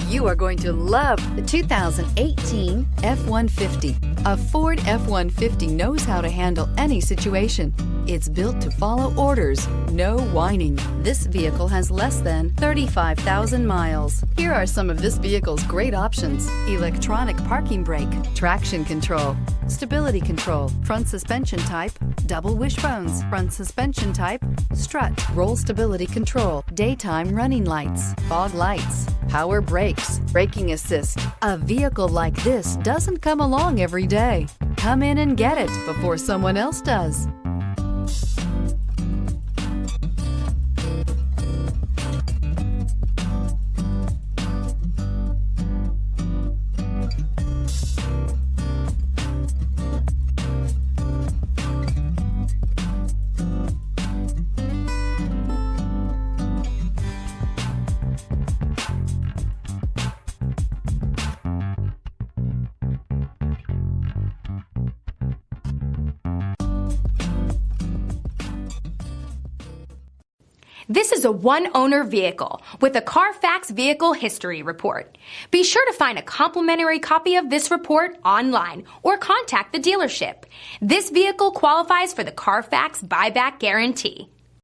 You are going to love the 2018 F-150. A Ford F-150 knows how to handle any situation. It's built to follow orders, no whining. This vehicle has less than 35,000 miles. Here are some of this vehicle's great options: electronic parking brake, traction control, stability control, front suspension type, double wishbones, front suspension type, strut, roll stability control, daytime running lights, fog lights, power brakes, braking assist. A vehicle like this doesn't come along every day. Come in and get it before someone else does. This is a one-owner vehicle with a Carfax Vehicle History Report. Be sure to find a complimentary copy of this report online or contact the dealership. This vehicle qualifies for the Carfax Buyback Guarantee.